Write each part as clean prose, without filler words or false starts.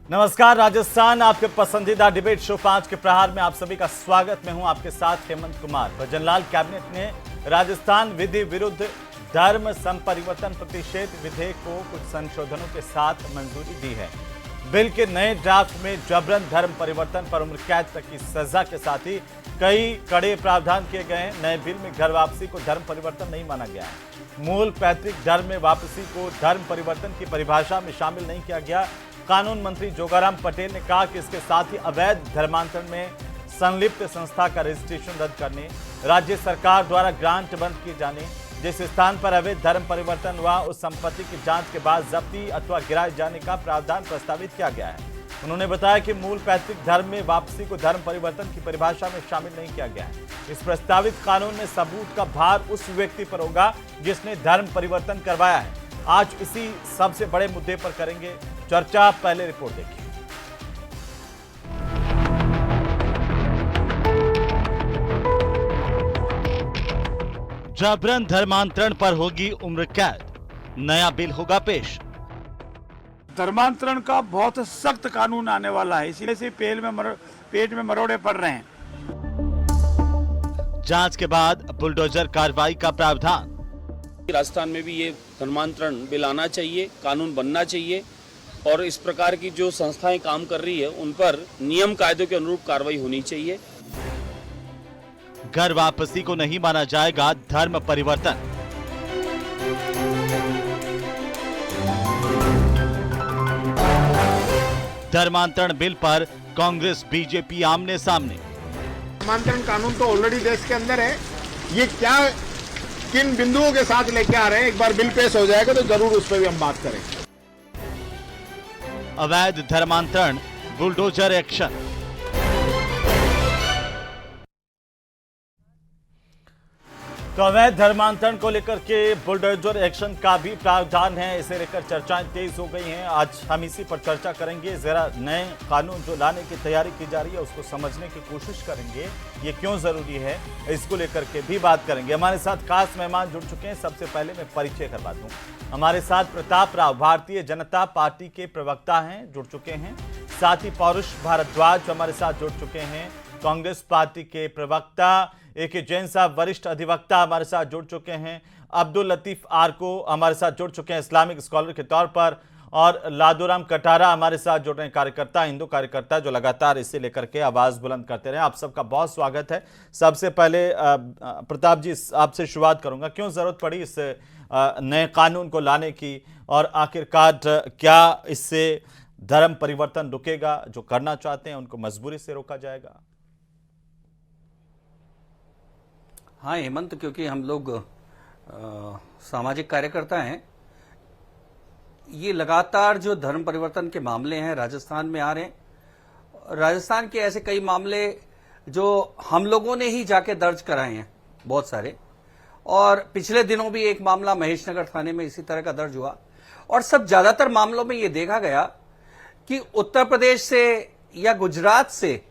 नमस्कार राजस्थान, आपके पसंदीदा डिबेट शो 5 के प्रहार में आप सभी का स्वागत। मैं हूं आपके साथ हेमंत कुमार। भजनलाल कैबिनेट ने राजस्थान विधि विरुद्ध धर्म संपरिवर्तन प्रतिषेध विधेयक को कुछ संशोधनों के साथ मंजूरी दी है। बिल के नए ड्राफ्ट में जबरन धर्म परिवर्तन पर उम्र कैद तक की सजा के साथ ही कई कड़े प्रावधान किए गए हैं। नए बिल में घर वापसी को धर्म परिवर्तन नहीं माना गया है। मूल पैतृक धर्म में वापसी को धर्म परिवर्तन की परिभाषा में शामिल नहीं किया गया। कानून मंत्री जोगाराम पटेल ने कहा कि इसके साथ ही अवैध धर्मांतरण में संलिप्त संस्था का रजिस्ट्रेशन रद्द करने, राज्य सरकार द्वारा ग्रांट बंद किए जाने, जिस स्थान पर अवैध धर्म परिवर्तन हुआ उस संपत्ति की जांच के बाद जब्ती अथवा गिराए जाने का प्रावधान प्रस्तावित किया गया है। उन्होंने बताया कि मूल पैतृक धर्म में वापसी को धर्म परिवर्तन की परिभाषा में शामिल नहीं किया गया है। इस प्रस्तावित कानून में सबूत का भार उस व्यक्ति पर होगा जिसने धर्म परिवर्तन करवाया है। आज इसी सबसे बड़े मुद्दे पर करेंगे चर्चा। पहले रिपोर्ट देखिए। जबरन धर्मांतरण पर होगी उम्र कैद, नया बिल होगा पेश। धर्मांतरण का बहुत सख्त कानून आने वाला है, इसीलिए से पेट में मरोड़े पड़ रहे हैं। जांच के बाद बुलडोजर कार्रवाई का प्रावधान। राजस्थान में भी ये धर्मांतरण बिल आना चाहिए, कानून बनना चाहिए और इस प्रकार की जो संस्थाएं काम कर रही है उन पर नियम कायदों के अनुरूप कार्रवाई होनी चाहिए। घर वापसी को नहीं माना जाएगा धर्म परिवर्तन। धर्मांतरण बिल पर कांग्रेस बीजेपी आमने सामने। धर्मांतरण कानून तो ऑलरेडी देश के अंदर है, ये क्या किन बिंदुओं के साथ लेके आ रहे हैं, एक बार बिल पेश हो जाएगा तो जरूर उस पर भी हम बात करेंगे। अवैध धर्मांतरण बुलडोजर एक्शन। तो अवैध धर्मांतरण को लेकर के बुलडोजर एक्शन का भी प्रावधान है। इसे लेकर चर्चाएं तेज हो गई हैं। आज हम इसी पर चर्चा करेंगे। जरा नए कानून जो लाने की तैयारी की जा रही है उसको समझने की कोशिश करेंगे, ये क्यों जरूरी है, इसको लेकर के भी बात करेंगे। हमारे साथ खास मेहमान जुड़ चुके हैं। सबसे पहले मैं परिचय करवा दूं। हमारे साथ प्रताप राव भारतीय जनता पार्टी के प्रवक्ता हैं, जुड़ चुके हैं। साथ ही पौरुष भारद्वाज हमारे साथ जुड़ चुके हैं, कांग्रेस पार्टी के प्रवक्ता। AK जैन साहब वरिष्ठ अधिवक्ता हमारे साथ जुड़ चुके हैं। अब्दुल लतीफ आर्को हमारे साथ जुड़ चुके हैं इस्लामिक स्कॉलर के तौर पर। और लादूराम कटारा हमारे साथ जुड़ रहे हैं, कार्यकर्ता, हिंदू कार्यकर्ता जो लगातार इसे लेकर के आवाज बुलंद करते रहे। आप सबका बहुत स्वागत है। सबसे पहले प्रताप जी आपसे शुरुआत करूंगा। क्यों जरूरत पड़ी इस नए कानून को लाने की और आखिरकार क्या इससे धर्म परिवर्तन रुकेगा? जो करना चाहते हैं उनको मजबूरी से रोका जाएगा? हाँ हेमंत, क्योंकि हम लोग सामाजिक कार्यकर्ता हैं, ये लगातार जो धर्म परिवर्तन के मामले हैं राजस्थान में आ रहे हैं। राजस्थान के ऐसे कई मामले जो हम लोगों ने ही जाके दर्ज कराए हैं, बहुत सारे। और पिछले दिनों भी एक मामला महेशनगर थाने में इसी तरह का दर्ज हुआ। और सब ज्यादातर मामलों में ये देखा गया कि उत्तर प्रदेश से या गुजरात से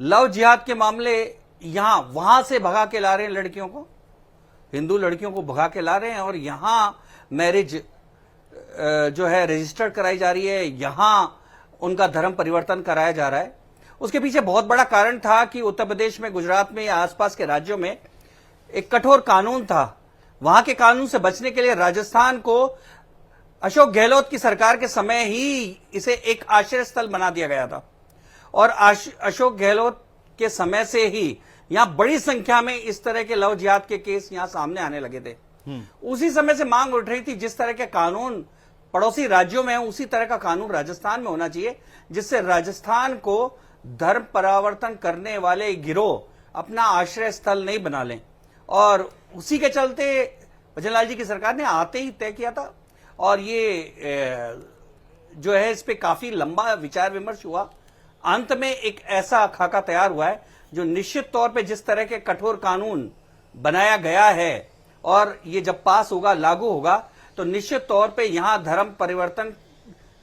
लव जिहाद के मामले यहां वहां से भगा के ला रहे हैं लड़कियों को, हिंदू लड़कियों को भगा के ला रहे हैं और यहां मैरिज जो है रजिस्टर्ड कराई जा रही है, यहां उनका धर्म परिवर्तन कराया जा रहा है। उसके पीछे बहुत बड़ा कारण था कि उत्तर प्रदेश में, गुजरात में या आसपास के राज्यों में एक कठोर कानून था। वहां के कानून से बचने के लिए राजस्थान को अशोक गहलोत की सरकार के समय ही इसे एक आश्रय स्थल बना दिया गया था। और अशोक गहलोत के समय से ही यहां बड़ी संख्या में इस तरह के लव जिहाद के केस यहां सामने आने लगे थे। उसी समय से मांग उठ रही थी, जिस तरह के कानून पड़ोसी राज्यों में है उसी तरह का कानून राजस्थान में होना चाहिए, जिससे राजस्थान को धर्म परिवर्तन करने वाले गिरोह अपना आश्रय स्थल नहीं बना लें। और उसी के चलते भजनलाल जी की सरकार ने आते ही तय किया था। और ये जो है इस पे काफी लंबा विचार विमर्श हुआ। अंत में एक ऐसा खाका तैयार हुआ है जो निश्चित तौर पे जिस तरह के कठोर कानून बनाया गया है और ये जब पास होगा, लागू होगा, तो निश्चित तौर पे यहां धर्म परिवर्तन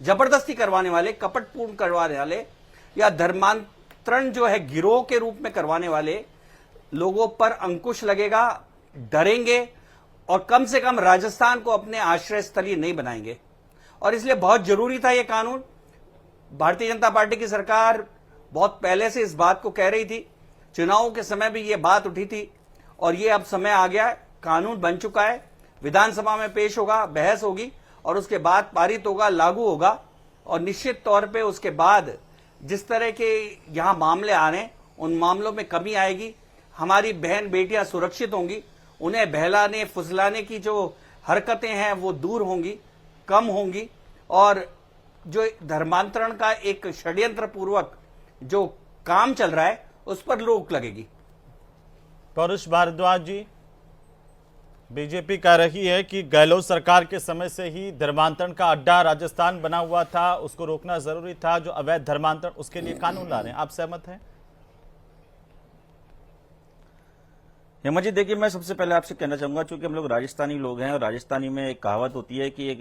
जबरदस्ती करवाने वाले, कपटपूर्ण करवाने वाले या धर्मांतरण जो है गिरोह के रूप में करवाने वाले लोगों पर अंकुश लगेगा, डरेंगे और कम से कम राजस्थान को अपने आश्रय स्थलीय नहीं बनाएंगे। और इसलिए बहुत जरूरी था ये कानून। भारतीय जनता पार्टी की सरकार बहुत पहले से इस बात को कह रही थी, चुनावों के समय भी ये बात उठी थी और ये अब समय आ गया है, कानून बन चुका है, विधानसभा में पेश होगा, बहस होगी और उसके बाद पारित होगा, लागू होगा और निश्चित तौर पे उसके बाद जिस तरह के यहां मामले आ रहे हैं उन मामलों में कमी आएगी। हमारी बहन बेटियां सुरक्षित होंगी, उन्हें बहलाने फुसलाने की जो हरकतें हैं वो दूर होंगी, कम होंगी और जो धर्मांतरण का एक षड्यंत्र पूर्वक जो काम चल रहा है उस पर रोक लगेगी। पौरुष भारद्वाज जी, बीजेपी कह रही है कि गहलोत सरकार के समय से ही धर्मांतरण का अड्डा राजस्थान बना हुआ था, उसको रोकना जरूरी था, जो अवैध धर्मांतरण उसके लिए कानून ला रहे हैं। आप सहमत हैं? हेमंत जी, देखिए मैं सबसे पहले आपसे कहना चाहूंगा, चूंकि हम लोग राजस्थानी लोग हैं और राजस्थानी में एक कहावत होती है कि एक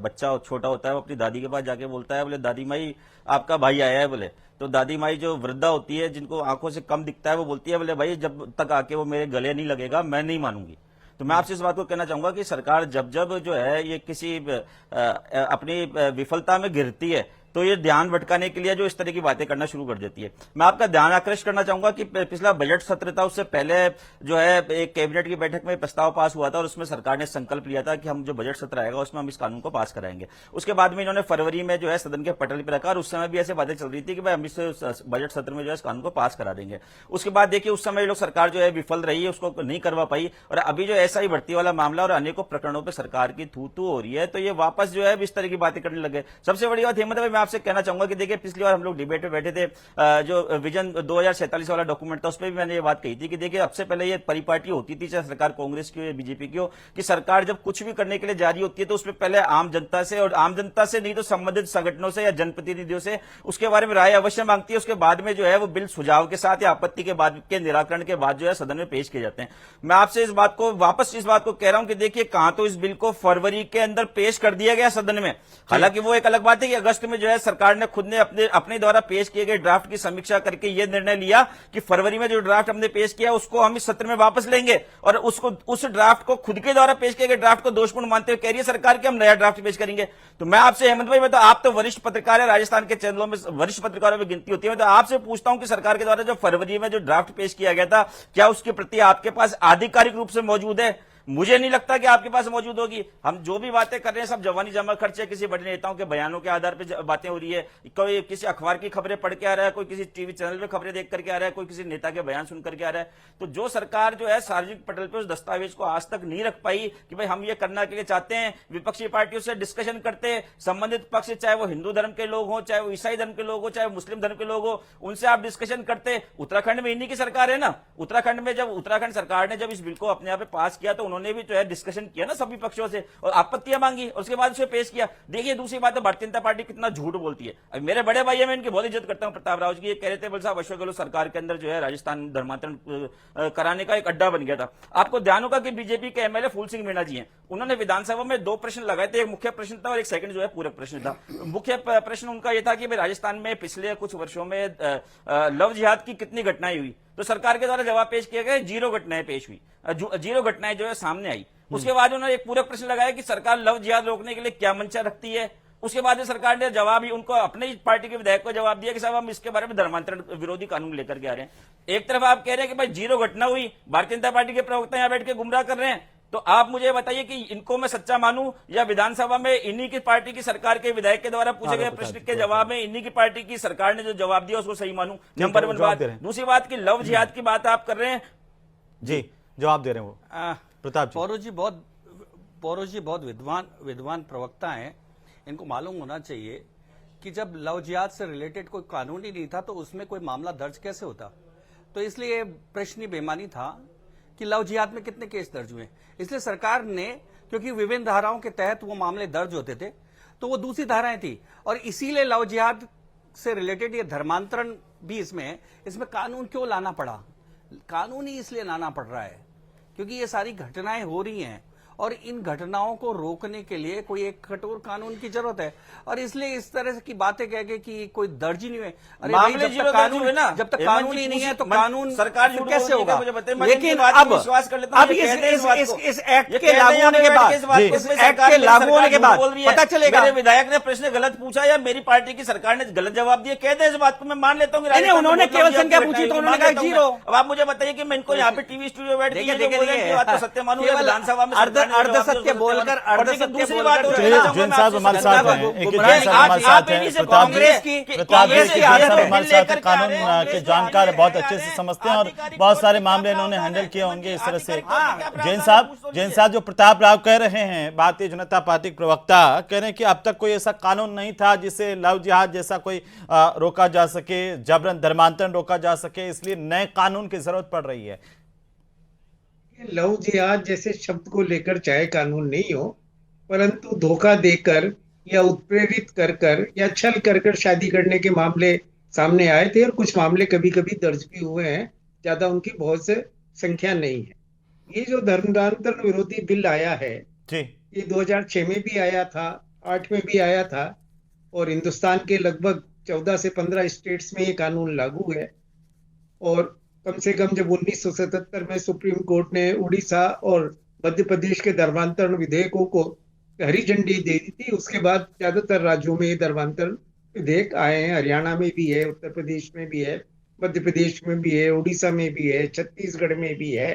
बच्चा छोटा होता है वो अपनी दादी के पास जाके बोलता है, बोले दादी माई आपका भाई आया है, बोले तो दादी माई जो वृद्धा होती है जिनको आंखों से कम दिखता है वो बोलती है, बोले भाई जब तक आके वो मेरे गले नहीं लगेगा मैं नहीं मानूंगी। तो मैं आपसे इस बात को कहना चाहूंगा कि सरकार जब जब जो है ये किसी अपनी विफलता में गिरती है तो ये ध्यान भटकाने के लिए जो इस तरह की बातें करना शुरू कर देती है। मैं आपका ध्यान आकृष्ट करना चाहूंगा कि पिछला बजट सत्र था, उससे पहले जो है एक कैबिनेट की बैठक में प्रस्ताव पास हुआ था और उसमें सरकार ने संकल्प लिया था कि हम जो बजट सत्र आएगा उसमें हम इस कानून को पास कराएंगे। उसके बाद में इन्होंने फरवरी में जो है सदन के पटल पर रखा और उस समय भी ऐसे बातें चल रही थी कि भाई हम इस बजट सत्र में जो है इस कानून को पास करा देंगे। उसके बाद देखिए उस समय लोग सरकार जो है विफल रही है, उसको नहीं करवा पाई और अभी जो ऐसा ही भर्ती वाला मामला और अनेकों प्रकरणों पर सरकार की थू हो रही है, तो ये वापस जो है इस तरह की बातें करने लगे। सबसे बड़ी बात हेमंत भाई मैं आपसे कहना चाहूंगा कि देखिए पिछली बार हम लोग डिबेट में बैठे थे, जो विजन 2047 वाला डॉक्यूमेंट था उस पर भी मैंने ये बात कही थी कि देखिए सबसे पहले ये परिपाटी होती थी, चाहे सरकार कांग्रेस की हो या बीजेपी की हो, कि सरकार जब कुछ भी करने के लिए जारी होती है तो उसमें पहले आम जनता से, और आम जनता से नहीं तो संबंधित संगठनों से या जनप्रतिनिधियों से उसके बारे में राय अवश्य मांगती है। उसके बाद में जो है वो बिल सुझाव के साथ या आपत्ति के बाद के निराकरण के बाद जो है सदन में पेश किए जाते हैं। मैं आपसे इस बात को वापस इस बात को कह रहा हूं कि देखिए कहां तो इस बिल को फरवरी के अंदर पेश कर दिया गया सदन में, हालांकि वो एक अलग बात है कि अगस्त में जो है सरकार ने खुद ने अपने द्वारा पेश किए गए ड्राफ्ट की समीक्षा करके यह निर्णय लिया कि फरवरी में जो ड्राफ्ट हमने पेश किया उसको हम इस सत्र में वापस लेंगे और उस ड्राफ्ट को खुद के द्वारा पेश किए गए ड्राफ्ट को दोषपूर्ण मानते हुए कह रही है सरकार कि हम नया ड्राफ्ट पेश करेंगे। तो मैं आपसे हेमंत भाई, मैं तो आप तो वरिष्ठ पत्रकार है, राजस्थान के चैनलों में वरिष्ठ पत्रकारों में गिनती होती है, मैं तो आपसे पूछता हूं कि सरकार के द्वारा जो फरवरी में जो ड्राफ्ट पेश किया गया था क्या उसकी प्रति आपके पास आधिकारिक रूप से मौजूद है? मुझे नहीं लगता कि आपके पास मौजूद होगी। हम जो भी बातें कर रहे हैं सब जवानी जमा खर्चे, किसी बड़े नेताओं के बयानों के आधार पर बातें हो रही है, कोई किसी अखबार की खबरें पढ़ के आ रहा है, कोई किसी टीवी चैनल पे खबरें देख करके आ रहा है, कोई किसी नेता के बयान सुन करके आ रहा है। तो जो सरकार जो है सार्वजनिक पटल पे उस दस्तावेज को आज तक नहीं रख पाई कि भाई हम ये करना के लिए चाहते हैं, विपक्षी पार्टियों से डिस्कशन करते, संबंधित पक्ष चाहे वो हिंदू धर्म के लोग हो, चाहे वो ईसाई धर्म के लोग हो, चाहे मुस्लिम धर्म के लोग हो, उनसे आप डिस्कशन करते। उत्तराखंड में इन्हीं की सरकार है ना, उत्तराखंड में जब उत्तराखंड सरकार ने जब इस बिल को अपने आप पास किया तो उन्होंने भी जो है डिस्कशन किया ना सभी पक्षों से और आपत्तियां मांगी और उसके बाद उसे पेश किया। देखिए दूसरी बात है, भारतीय जनता पार्टी कितना झूठ बोलती है। अब मेरे बड़े भाई है, मैं इनकी बहुत इज्जत करता हूं, प्रताप राव जी, ये कह रहे थे बोल साहब अशोक गहलोत सरकार के अंदर जो है राजस्थान धर्मांतरण कराने का एक अड्डा बन गया था। आपको ध्यान होगा कि बीजेपी के एमएलए फूल सिंह मीणा जी हैं, उन्होंने विधानसभा में 2 प्रश्न लगाए थे, एक मुख्य प्रश्न था और एक सेकंड जो है पूरक प्रश्न था। मुख्य प्रश्न उनका यह था कि राजस्थान में पिछले कुछ वर्षों में लव जिहाद की कितनी घटनाएं हुई, तो सरकार के द्वारा जवाब पेश किया गया 0 घटनाएं पेश हुई, 0 घटनाएं जो है सामने आई। उसके बाद उन्होंने एक पूरक प्रश्न लगाया कि सरकार लव जिहाद रोकने के लिए क्या मंशा रखती है। उसके बाद सरकार ने जवाब ही उनको अपने पार्टी के विधायक को जवाब दिया कि साहब हम इसके बारे में धर्मांतरण विरोधी कानून लेकर के आ रहे हैं। एक तरफ आप कह रहे हैं कि भाई 0 घटना हुई, भारतीय जनता पार्टी के प्रवक्ता यहां बैठ के गुमराह कर रहे हैं, तो आप मुझे बताइए कि इनको मैं सच्चा मानूं या विधानसभा में इन्हीं की पार्टी की सरकार के विधायक के द्वारा पूछे गए प्रश्न के जवाब में इन्हीं की पार्टी की सरकार ने जो जवाब दिया उसको सही मानूं? नंबर 1 बात। दूसरी बात की लव जिहाद की बात आप कर रहे हैं जी, जवाब दे रहे हैं वो प्रताप जी। पौरुष जी बहुत विद्वान प्रवक्ता हैं, इनको मालूम होना चाहिए कि जब लव जिहाद से रिलेटेड कोई कानून ही नहीं था तो उसमें कोई मामला दर्ज कैसे होता। तो इसलिए प्रश्न ही बेमानी था कि लव जिहाद में कितने केस दर्ज हुए। इसलिए सरकार ने, क्योंकि विभिन्न धाराओं के तहत वो मामले दर्ज होते थे तो वो दूसरी धाराएं थी और इसीलिए लव जिहाद से रिलेटेड ये धर्मांतरण भी इसमें कानून क्यों लाना पड़ा। कानून ही इसलिए लाना पड़ रहा है क्योंकि ये सारी घटनाएं हो रही हैं और इन घटनाओं को रोकने के लिए कोई एक कठोर कानून की जरूरत है। और इसलिए इस तरह की बातें कह के कि कोई दर्ज ही नहीं है, अरे भाई मामले जब तक कानून है ना, जब तक कानून ही नहीं है तो कानून सरकार फिर कैसे होगा। लेकिन अब विश्वास कर लेता हूं, अब इस एक्ट के लागू होने के बाद, इस एक्ट के लागू होने के बाद पता चलेगा। मेरे विधायक ने प्रश्न गलत पूछा या मेरी पार्टी की सरकार ने गलत जवाब दिया, कहते हैं इस बात को, मैं मान लेता हूँ। नहीं, उन्होंने केवल संख्या पूछी तो उन्होंने कहा 0। अब आप मुझे बताइए कि मैं इनको यहाँ पे टीवी स्टूडियो बैठ के बात को सत्य मानूं या विधानसभा में अर्ध सत्य बोलकर अर्ध सत्य दूसरी बात हो चलिए, जैन साहब हमारे साथ हैं, एक जैन साहब हमारे साथ हैं, कांग्रेस की हमारे साथ कानून के जानकार, बहुत अच्छे से समझते हैं और बहुत सारे मामले इन्होंने हैंडल किए होंगे इस तरह से। जैन साहब जो प्रताप राव कह रहे हैं, भारतीय जनता पार्टी के प्रवक्ता कह रहे हैं कि अब तक कोई ऐसा कानून नहीं था जिसे लव जिहाद जैसा कोई रोका जा सके, जबरन धर्मांतरण रोका जा सके, इसलिए नए कानून की जरूरत पड़ रही है। लव जिहाद जैसे शब्द को लेकर चाहे कानून नहीं हो, परंतु धोखा देकर या उत्प्रेरित कर या छल कर शादी करने के मामले सामने आए थे और कुछ मामले कभी कभी दर्ज भी हुए हैं, ज्यादा उनकी बहुत से संख्या नहीं है। ये जो धर्मांतरण विरोधी बिल आया है जी, ये 2006 में भी आया था, 8 में भी आया था और हिंदुस्तान के लगभग 14 से 15 स्टेट्स में ये कानून लागू है। और कम से कम जब 1977 में सुप्रीम कोर्ट ने उड़ीसा और मध्य प्रदेश के धर्मांतरण विधेयकों को हरी झंडी दे दी थी, उसके बाद ज्यादातर राज्यों में ये धर्मांतरण विधेयक आए हैं। हरियाणा में भी है, उत्तर प्रदेश में भी है, मध्य प्रदेश में भी है, उड़ीसा में भी है, छत्तीसगढ़ में भी है,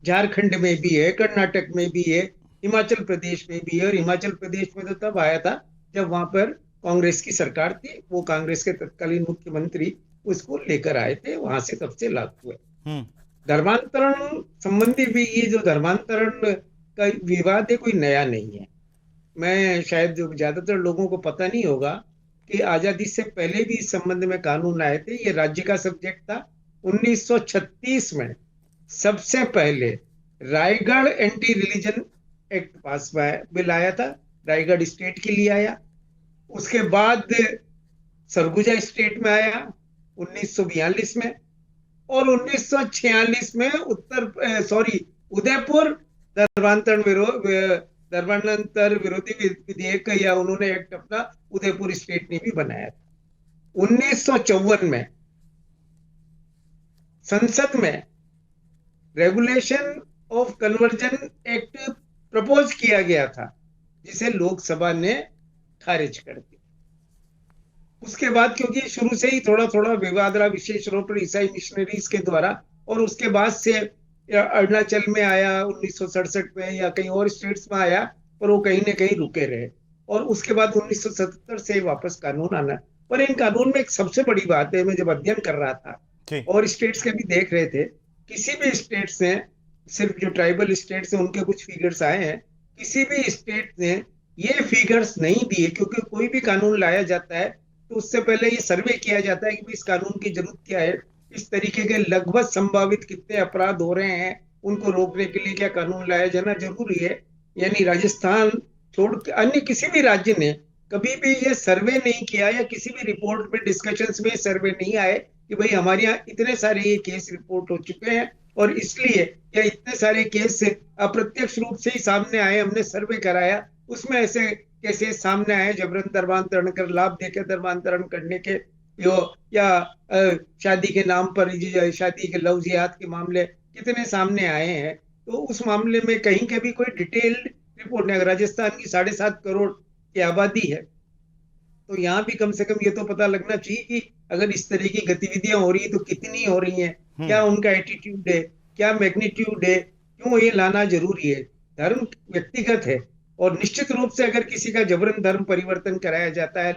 झारखंड में भी है, कर्नाटक में भी है, हिमाचल प्रदेश में भी है। और हिमाचल प्रदेश में तो तब आया था जब वहां पर कांग्रेस की सरकार थी, वो कांग्रेस के तत्कालीन मुख्यमंत्री उसको लेकर आए थे, वहां से तब से लागू हुए। धर्मांतरण संबंधी भी ये जो धर्मांतरण का विवाद है कोई नया नहीं है। मैं शायद जो ज्यादातर लोगों को पता नहीं होगा कि आजादी से पहले भी इस संबंध में कानून आए थे, ये राज्य का सब्जेक्ट था। 1936 में सबसे पहले रायगढ़ एंटी रिलीजन एक्ट पास बिल आया था, रायगढ़ स्टेट के लिए आया। उसके बाद सरगुजा स्टेट में आया 1942 में, और 1946 में उदयपुर धर्मांतर विरोधी विधेयक या उन्होंने एक्ट अपना उदयपुर स्टेट ने भी बनाया था। 1954 में संसद में regulation of conversion act propose किया गया था, जिसे लोकसभा ने खारिज कर दिया। उसके बाद क्योंकि शुरू से ही थोड़ा थोड़ा विवाद रहा, विशेष रूप पर ईसाई मिशनरीज के द्वारा, और उसके बाद से अरुणाचल में आया 1967 में या कहीं और स्टेट्स में आया, पर वो कहीं ना कहीं रुके रहे। और उसके बाद 1977 से वापस कानून आना। पर इन कानून में एक सबसे बड़ी बात है, मैं जब अध्ययन कर रहा था और स्टेट्स के भी देख रहे थे, किसी भी स्टेट्स ने, सिर्फ जो ट्राइबल स्टेट्स हैं उनके कुछ फिगर्स आए हैं, किसी भी स्टेट ने ये फिगर्स नहीं दिए। क्योंकि कोई भी कानून लाया जाता है तो उससे पहले ये सर्वे किया जाता है कि इस कानून की जरूरत क्या है, इस तरीके के लगभग संभावित कितने अपराध हो रहे हैं, उनको रोकने के लिए क्या कानून लाया जाना जरूरी है। यानी राजस्थान छोड़ के अन्य किसी भी राज्य ने कभी भी ये सर्वे नहीं किया, या किसी भी रिपोर्ट में डिस्कशंस में सर्वे नहीं आए कि भाई हमारे यहाँ इतने सारे ये केस रिपोर्ट हो चुके हैं और इसलिए, या इतने सारे केस अप्रत्यक्ष रूप से ही सामने आए, हमने सर्वे कराया, उसमें ऐसे केसेस सामने आए जबरन धर्मांतरण कर, लाभ देकर धर्मांतरण करने के, या शादी के नाम पर शादी के लव जिहाद के मामले कितने सामने आए हैं। तो उस मामले में कहीं के भी कोई डिटेल्ड रिपोर्ट नहीं। अगर राजस्थान की 7.5 करोड़ की आबादी है तो यहाँ भी कम से कम ये तो पता लगना चाहिए कि अगर इस तरह की गतिविधियां हो रही है तो कितनी हो रही हैं, क्या उनका एटीट्यूड है, क्या मैग्नीट्यूड है, क्यों ये लाना जरूरी है। धर्म व्यक्तिगत है और निश्चित रूप से अगर किसी का जबरन धर्म परिवर्तन कराया जाता है,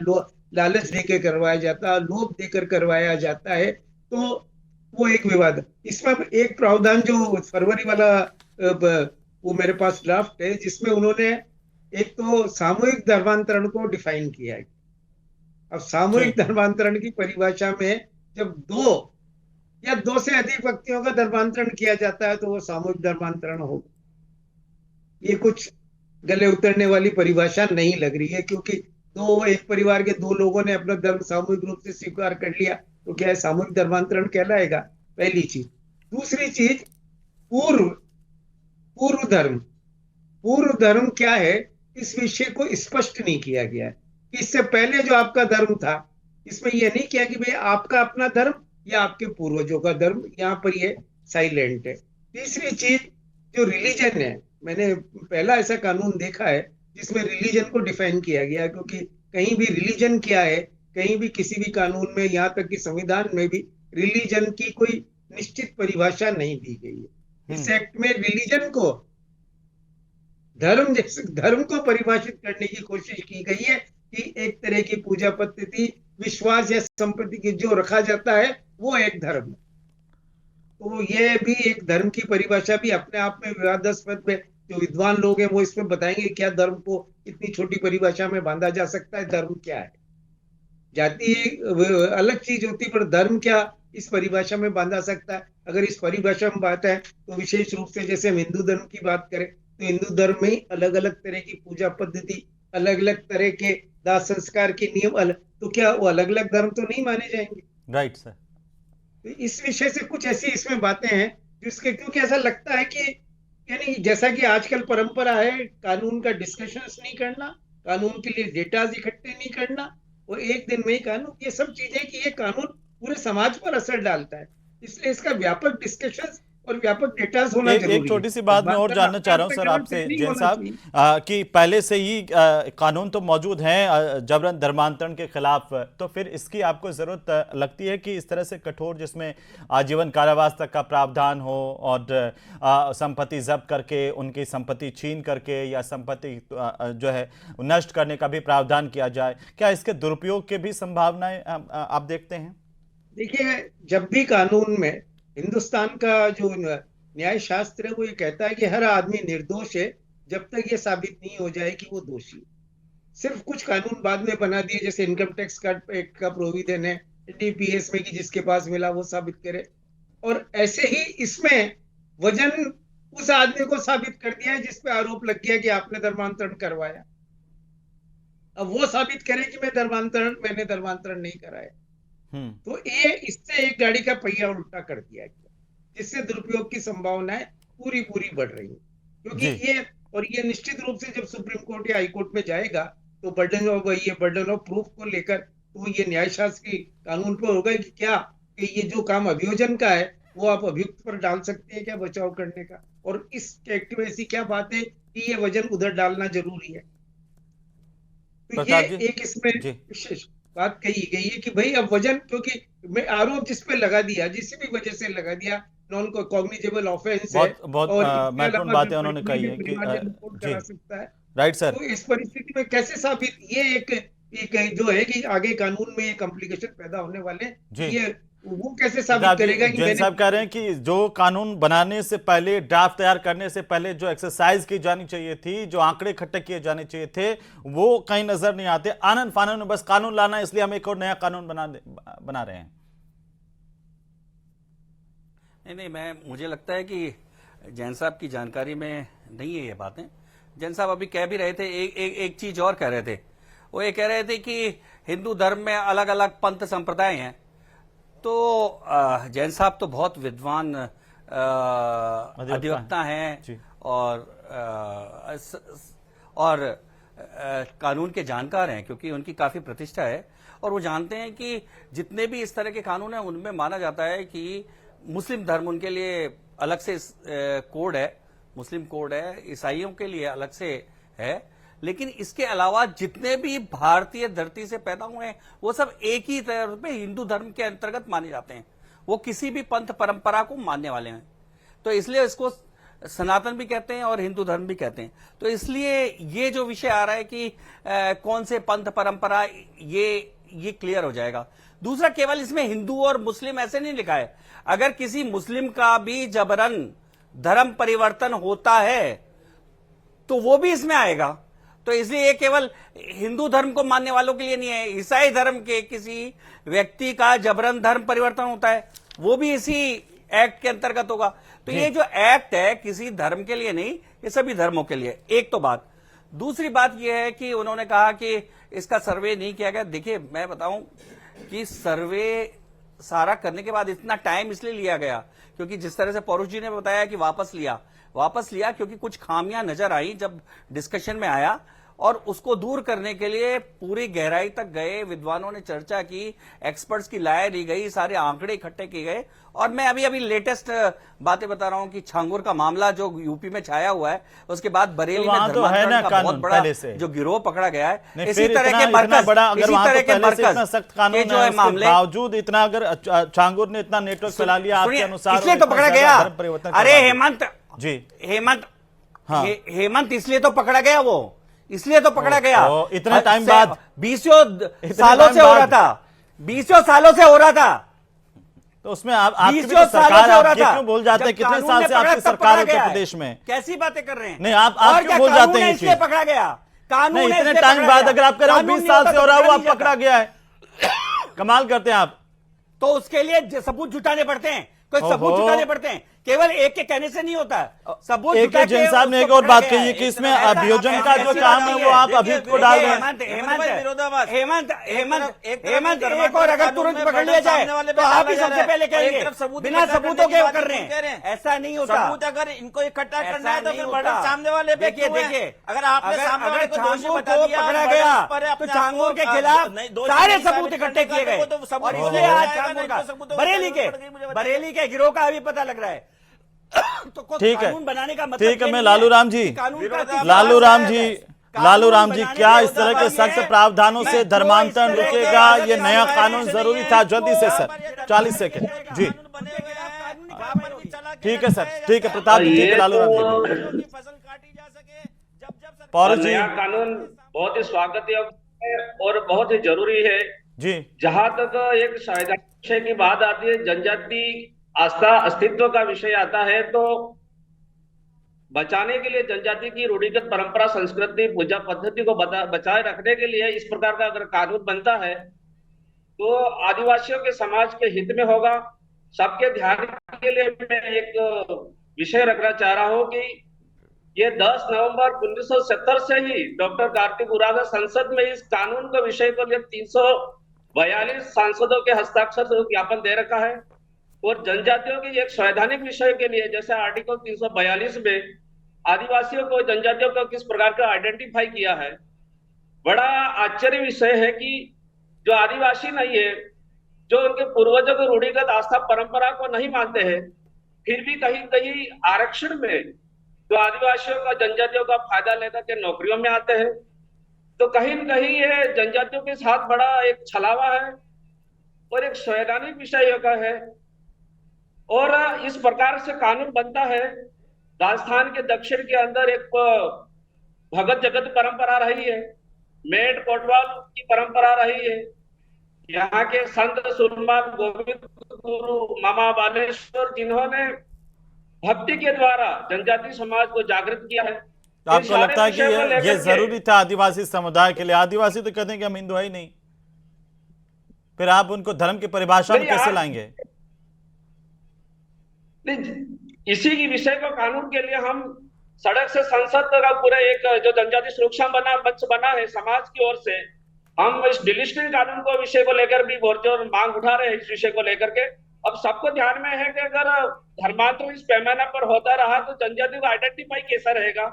लालच देकर करवाया जाता है, लोभ देकर करवाया जाता है, तो वो एक विवाद है। इसमें एक प्रावधान जो फरवरी वाला वो मेरे पास ड्राफ्ट है, जिसमें उन्होंने एक तो सामूहिक धर्मांतरण को डिफाइन किया है। अब सामूहिक धर्मांतरण की परिभाषा में जब 2 या 2 से अधिक व्यक्तियों का धर्मांतरण किया जाता है तो वो सामूहिक धर्मांतरण होगा। ये कुछ गले उतरने वाली परिभाषा नहीं लग रही है, क्योंकि एक परिवार के 2 लोगों ने अपना धर्म सामूहिक रूप से स्वीकार कर लिया तो क्या है, सामूहिक धर्मांतरण कहलाएगा? पहली चीज। दूसरी चीज, पूर्व धर्म पूर्व धर्म क्या है इस विषय को स्पष्ट नहीं किया गया है। इससे पहले जो आपका धर्म था, इसमें यह नहीं किया कि भाई आपका अपना धर्म या आपके पूर्वजों का धर्म, यहाँ पर ये साइलेंट है। तीसरी चीज जो रिलीजन है, मैंने पहला ऐसा कानून देखा है जिसमें रिलीजन को डिफाइन किया गया, क्योंकि कहीं भी रिलीजन क्या है, कहीं भी किसी भी कानून में, यहाँ तक कि संविधान में भी रिलीजन की कोई निश्चित परिभाषा नहीं दी गई है। इस एक्ट में रिलीजन को, धर्म जैसे धर्म को परिभाषित करने की कोशिश की गई है कि एक तरह की पूजा पद्धति, विश्वास या संपत्ति की जो रखा जाता है वो एक धर्म है। तो ये भी एक धर्म की परिभाषा भी अपने आप में विवादास्पद है। जो विद्वान लोग हैं वो इसमें बताएंगे क्या धर्म को इतनी छोटी परिभाषा में बांधा जा सकता है, धर्म क्या है। जाति अलग चीज होती, पर धर्म क्या इस परिभाषा में बांधा सकता है। अगर इस परिभाषा में बात है तो विशेष रूप से जैसे हम हिंदू धर्म की बात करें तो हिंदू धर्म में ही अलग अलग तरह की पूजा पद्धति, अलग अलग तरह के दाह संस्कार के नियम अलग, तो क्या वो अलग अलग धर्म तो नहीं माने जाएंगे? Right sir. तो इस विषय से कुछ ऐसी इसमें बातें हैं जिसके, क्योंकि ऐसा लगता है कि यानी जैसा कि आजकल परंपरा है कानून का डिस्कशंस नहीं करना, कानून के लिए डेटाज इकट्ठे नहीं करना और एक दिन में ही कानून, ये सब चीजें कि ये कानून पूरे समाज पर असर डालता है, इसलिए इसका व्यापक डिस्कशंस और व्यापक डेटाज होना जरूरी है। एक छोटी सी बात मैं और जानना चाह रहा हूं सर आपसे जैन साहब, कि पहले से ही कानून तो मौजूद हैं जबरन धर्मांतरण के खिलाफ, तो फिर इसकी आपको जरूरत लगती है कि इस तरह से कठोर, जिसमें आजीवन कारावास तक का प्रावधान हो और संपत्ति जब्त करके, उनकी संपत्ति छीन करके या संपत्ति जो है नष्ट करने का भी प्रावधान किया जाए, क्या इसके दुरुपयोग की भी संभावनाएं आप देखते हैं? देखिए, जब भी कानून में, हिंदुस्तान का जो न्याय शास्त्र है वो ये कहता है कि हर आदमी निर्दोष है जब तक ये साबित नहीं हो जाए कि वो दोषी। सिर्फ कुछ कानून बाद में बना दिए, जैसे इनकम टैक्स एक्ट का प्रोविजन है डीपीएस में कि जिसके पास मिला वो साबित करे, और ऐसे ही इसमें वजन उस आदमी को साबित कर दिया है जिस पे आरोप लग गया कि आपने धर्मांतरण करवाया। अब वो साबित करे कि मैंने धर्मांतरण नहीं कराया, तो ये इससे एक गाड़ी का पहिया उल्टा कर दिया गया, जिससे दुरुपयोग की संभावनाएं पूरी बढ़ रही है। क्योंकि ये निश्चित रूप से जब सुप्रीम कोर्ट या हाई कोर्ट में जाएगा तो बर्डन ऑफ प्रूफ को लेकर तो ये न्यायशास्त्र की कानून पर होगा कि क्या कि ये जो काम अभियोजन का है वो आप अभियुक्त पर डाल सकते हैं क्या बचाव करने का, और इस एक्ट में ऐसी क्या बात है कि ये वजन उधर डालना जरूरी है। तो ये एक इसमें विशेष बात कही गई है कि भाई अब वजन, क्योंकि मैं आरोप जिस पे लगा दिया, जिस भी वजह से लगा दिया, नॉन कॉग्निजेबल ऑफेंस है, बहुत महत्वपूर्ण बातें उन्होंने कही है कि करा सकता है। Right sir. तो इस परिस्थिति में कैसे साबित, ये एक जो है कि आगे कानून में ये कॉम्प्लिकेशन पैदा होने वाले, ये वो कैसे साबित करेगा कि जैन साहब कह रहे हैं कि जो कानून बनाने से पहले, ड्राफ्ट तैयार करने से पहले जो एक्सरसाइज की जानी चाहिए थी, जो आंकड़े इकट्ठे किए जाने चाहिए थे, वो कहीं नजर नहीं आते। आनन फानन में बस कानून लाना है, इसलिए हम एक और नया कानून बना रहे हैं। नहीं, मुझे लगता है कि जैन साहब की जानकारी में नहीं है ये बातें। जैन साहब अभी कह भी रहे थे, एक चीज और कह रहे थे, वो ये कह रहे थे कि हिंदू धर्म में अलग अलग पंथ संप्रदाय हैं। तो जैन साहब तो बहुत विद्वान अधिवक्ता हैं और कानून के जानकार हैं, क्योंकि उनकी काफी प्रतिष्ठा है और वो जानते हैं कि जितने भी इस तरह के कानून हैं उनमें माना जाता है कि मुस्लिम धर्म उनके लिए अलग से कोड है, मुस्लिम कोड है, ईसाइयों के लिए अलग से है, लेकिन इसके अलावा जितने भी भारतीय धरती से पैदा हुए हैं वो सब एक ही तरह पे हिंदू धर्म के अंतर्गत माने जाते हैं। वो किसी भी पंथ परंपरा को मानने वाले हैं, तो इसलिए इसको सनातन भी कहते हैं और हिंदू धर्म भी कहते हैं। तो इसलिए ये जो विषय आ रहा है कि कौन से पंथ परंपरा, ये क्लियर हो जाएगा। दूसरा, केवल इसमें हिंदू और मुस्लिम ऐसे नहीं लिखा है, अगर किसी मुस्लिम का भी जबरन धर्म परिवर्तन होता है तो वो भी इसमें आएगा। तो इसलिए ये केवल हिंदू धर्म को मानने वालों के लिए नहीं है, ईसाई धर्म के किसी व्यक्ति का जबरन धर्म परिवर्तन होता है वो भी इसी एक्ट के अंतर्गत होगा। तो ये जो एक्ट है किसी धर्म के लिए नहीं, ये सभी धर्मों के लिए। एक तो बात। दूसरी बात यह है कि उन्होंने कहा कि इसका सर्वे नहीं किया गया। देखिए, मैं बताऊं कि सर्वे सारा करने के बाद इतना टाइम इसलिए लिया गया क्योंकि जिस तरह से पौरुष जी ने बताया कि वापस लिया, वापस लिया क्योंकि कुछ खामियां नजर आई जब डिस्कशन में आया, और उसको दूर करने के लिए पूरी गहराई तक गए, विद्वानों ने चर्चा की, एक्सपर्ट्स की राय ली गई, सारे आंकड़े इकट्ठे किए गए। और मैं अभी लेटेस्ट बातें बता रहा हूं कि छांगुर का मामला जो यूपी में छाया हुआ है, उसके बाद बरेली में धर्मांतरण का बहुत बड़ा जो गिरोह पकड़ा गया है। इसी तरह के मरकज, इसी तरह के मरकज सख्त कानून के जो है मामले, बावजूद इतना अगर छांगुर ने इतना नेटवर्क फैला लिया आपके अनुसार, इसलिए तो पकड़ा गया। अरे हेमंत जी, हेमंत इसलिए तो पकड़ा गया, वो इसलिए तो पकड़ा गया। इतने टाइम बाद, 20 सालों से हो रहा था, 20 सालों से हो रहा था। तो उसमें आपकी भी तो सरकार, आप ये क्यों बोल जाते हैं? कितने साल से आपकी सरकार उत्तर प्रदेश में? कैसी बातें कर रहे हैं? नहीं, आप क्यों बोल जाते हैं? इसलिए पकड़ा गया कानून, इतने टाइम बाद अगर आप कह रहे हो 20 साल से हो रहा है, वो आप पकड़ा गया है, कमाल करते हैं आप। तो उसके लिए सबूत जुटाने पड़ते हैं, कोई सबूत जुटाने पड़ते हैं, केवल एक के कहने से नहीं होता। सबूत एक जैन साहब ने एक और बात कही है कि इसमें अभियोजन का जो काम है वो आप अभियुक्त को डाल रहे हैं। हेमंत एक और अगर तुरंत पकड़ लिया जाए तो आप ही सबसे पहले कहेंगे बिना सबूतों के कर रहे हैं। ऐसा नहीं होता। सबूत अगर इनको इकट्ठा करना है तो फिर बर्डन सामने वाले पे देखिए देखिए, अगर आपने सामने वाले को दोषी बता दिया, पकड़ा गया तो छांगुर के खिलाफ सारे सबूत इकट्ठे किए गए, और इसलिए आज छांगुर का बरेली के गिरोह का अभी पता लग रहा है। तो ठीक है, कानून बनाने का मतलब ठीक है। मैं लालू राम जी, क्या इस तरह के सख्त प्रावधानों से धर्मांतरण रुकेगा? ये नया कानून जरूरी था। जल्दी से सर, 40 सेकंड जी। ठीक है सर, ठीक है प्रताप जी, ठीक है लालू राम जी। पौरव जी, नया कानून बहुत ही स्वागत योग्य है और बहुत ही जरूरी है जी। जहां तक एक संवैधानिक विषय की बात आती है, जनजाति आस्था अस्तित्व का विषय आता है, तो बचाने के लिए जनजाति की रूढ़िगत परंपरा, संस्कृति, पूजा पद्धति को बचाए रखने के लिए इस प्रकार का अगर कानून बनता है तो आदिवासियों के समाज के हित में होगा। सबके ध्यान के लिए मैं एक विषय रखना चाह रहा हूं कि ये 10 नवंबर 1970 से ही डॉक्टर कार्तिक उरांव संसद में इस कानून के विषय को लिए 342 सांसदों के हस्ताक्षर ज्ञापन दे रखा है, और जनजातियों की एक संवैधानिक विषय के लिए जैसे आर्टिकल 342 में आदिवासियों को, जनजातियों को किस प्रकार का आइडेंटिफाई किया है। बड़ा आश्चर्य विषय है कि जो आदिवासी नहीं है, जो उनके पूर्वजों की रूढ़िगत आस्था परंपरा को नहीं मानते हैं, फिर भी कहीं कहीं आरक्षण में जो आदिवासियों का, जनजातियों का फायदा लेकर के नौकरियों में आते हैं, तो कहीं न कहीं ये जनजातियों के साथ बड़ा एक छलावा है और एक संवैधानिक विषय का है। और इस प्रकार से कानून बनता है। राजस्थान के दक्षिण के अंदर एक भगत जगत परंपरा रही है, मेट कोटवाल की परंपरा रही है। यहाँ के संत सुरमा गोविंद गुरु मामा बालेश्वर, जिन्होंने भक्ति के द्वारा जनजाति समाज को जागृत किया है। तो आपको लगता है कि ये जरूरी था आदिवासी समुदाय के लिए? आदिवासी तो कहते हैं कि हम हिंदू है ही नहीं, फिर आप उनको धर्म की परिभाषा में कैसे लाएंगे? इसी की विषय को कानून के लिए हम सड़क से संसद का पूरा एक जो जनजाति सुरक्षा मंच बना है समाज की ओर से, हम इस डिलिस्टिंग कानून को विषय को लेकर भी बहुत जोर मांग उठा रहे हैं। इस विषय को लेकर के अब सबको ध्यान में है कि अगर धर्मांतरण इस पैमाने पर होता रहा तो जनजाति को आइडेंटिफाई कैसा रहेगा,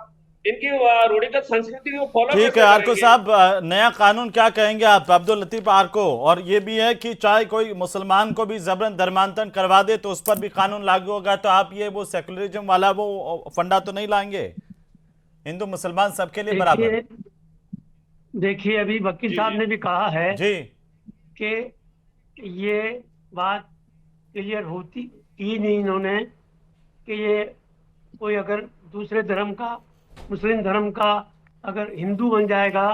इनकी रूढ़िगत संस्कृति को फॉलो। ठीक है आरको साहब, नया कानून क्या कहेंगे आप? अब्दुल लतीफ आरको, और ये भी है कि चाहे कोई मुसलमान को भी जबरन धर्मांतरण करवा दे तो उस पर भी कानून लागू होगा, तो आप ये वो सेकुलरिज्म वाला वो फंडा तो नहीं लाएंगे? हिंदू मुसलमान सबके लिए बराबर। देखिए अभी वकील साहब ने भी कहा है जी कि ये बात क्लियर होती ही नहीं इन्होंने कि ये कोई अगर दूसरे धर्म का, मुस्लिम धर्म का अगर हिंदू बन जाएगा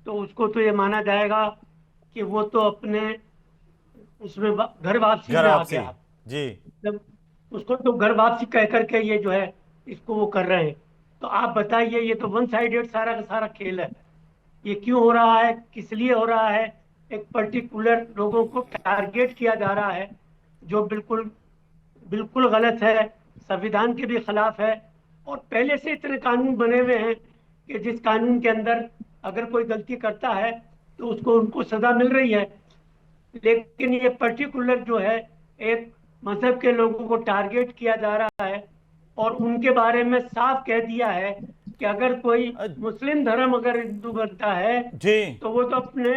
तो उसको तो ये माना जाएगा कि वो तो अपने उसमें घर वापसी में आ गया जी। जब उसको तो घर वापसी कह करके ये जो है इसको वो कर रहे हैं। तो आप बताइए, ये तो वन साइडेड सारा का सारा खेल है। ये क्यों हो रहा है, किस लिए हो रहा है? एक पर्टिकुलर लोगों को टारगेट किया जा रहा है जो बिल्कुल बिल्कुल गलत है, संविधान के भी खिलाफ है। और पहले से इतने कानून बने हुए हैं कि जिस कानून के अंदर अगर कोई गलती करता है तो उसको उनको सजा मिल रही है, लेकिन ये पर्टिकुलर जो है एक मजहब के लोगों को टारगेट किया जा रहा है और उनके बारे में साफ कह दिया है कि अगर कोई मुस्लिम धर्म अगर हिंदू बनता है जी तो वो तो अपने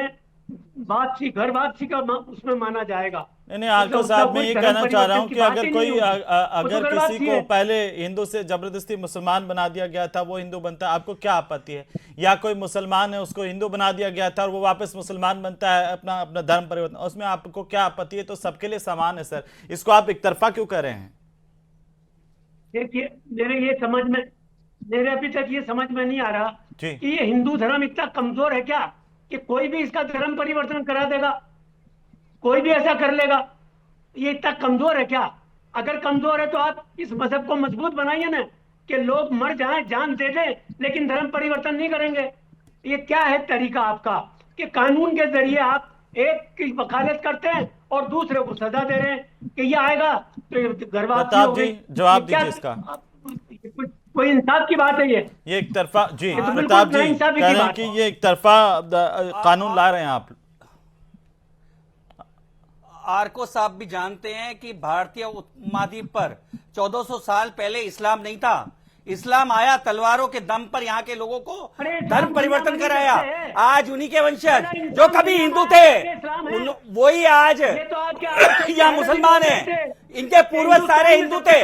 वापसी घर वापसी का उसमें माना जाएगा। नहीं आरको साहब, मैं ये कहना चाह रहा हूँ कि अगर कोई अगर किसी को पहले हिंदू से जबरदस्ती मुसलमान बना दिया गया था, वो हिंदू बनता है, आपको क्या आपत्ति है? या कोई मुसलमान है, उसको हिंदू बना दिया गया था और वो वापस मुसलमान बनता है, अपना अपना धर्म परिवर्तन, उसमें आपको क्या आपत्ति है? तो सबके लिए समान है सर, इसको आप एक तरफा क्यों कर रहे हैं? देखिए मेरे अभी तक ये समझ में नहीं आ रहा जी। कि ये हिंदू धर्म इतना कमजोर है क्या कि कोई भी इसका धर्म परिवर्तन करा देगा, कोई भी ऐसा कर लेगा? ये इतना कमजोर है क्या? अगर कमजोर है तो आप इस मजहब को मजबूत बनाइए ना, कि लोग मर जाएं, जान दे दें, लेकिन धर्म परिवर्तन नहीं करेंगे। ये क्या है तरीका आपका कि कानून के जरिए आप एक की वकालत करते हैं और दूसरे को सजा दे रहे हैं कि ये आएगा तो घर वापसी हो गई? जवाब दीजिए इसका। कोई इंसाफ की बात है ये एक तरफा जी तो बिल्कुल प्रताप जी नाइंसाफी कह की रहे हैं बात कि है। ये एक तरफा कानून ला रहे हैं आप। आरको साहब भी जानते हैं कि भारतीय उपमहाद्वीप पर 1400 साल पहले इस्लाम नहीं था। इस्लाम आया तलवारों के दम पर यहाँ के लोगों को धर्म परिवर्तन कराया। आज उन्हीं के वंशज जो कभी हिंदू थे वही आज यहाँ मुसलमान है। इनके पूर्वज सारे हिंदू थे।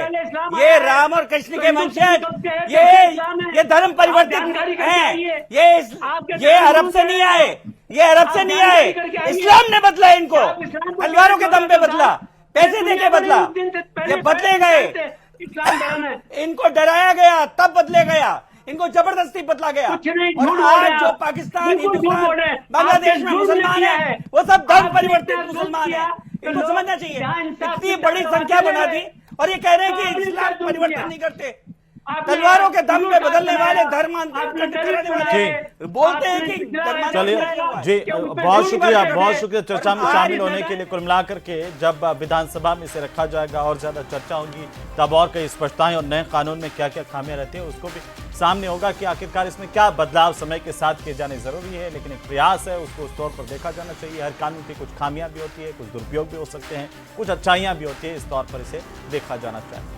ये राम और कृष्ण के वंशज ये धर्म परिवर्तन हैं। ये अरब से नहीं आए, ये अरब से नहीं आए। इस्लाम ने बदला इनको, तलवारों के दम पे बदला, पैसे देके बदला, ये बदले गए। इनको डराया गया तब बदले गया, इनको जबरदस्ती बदला गया। और आज जो पाकिस्तान, हिंदुस्तान, बांग्लादेश में मुसलमान है वो सब धर्म परिवर्तित मुसलमान है। इनको समझना चाहिए। इतनी बड़ी संख्या बना दी और ये कह रहे हैं कि इस्लाम परिवर्तन नहीं करते। तलवारों के दम पे बदलने वाले धर्मांतरण करने वाले बोलते हैं कि चलिए जी, बहुत शुक्रिया चर्चा में शामिल होने के लिए। कुल मिलाकर के जब विधानसभा में इसे रखा जाएगा और ज्यादा चर्चा होगी, तब और कई स्पष्टताएं और नए कानून में क्या क्या खामियां रहती है उसको भी सामने होगा कि आखिरकार इसमें क्या बदलाव समय के साथ किए जाने जरूरी है। लेकिन एक प्रयास है, उसको उस तौर पर देखा जाना चाहिए। हर कानून की कुछ खामियां भी होती है, कुछ दुरुपयोग भी हो सकते हैं, कुछ अच्छाइयां भी होती है, इस तौर पर इसे देखा जाना चाहिए।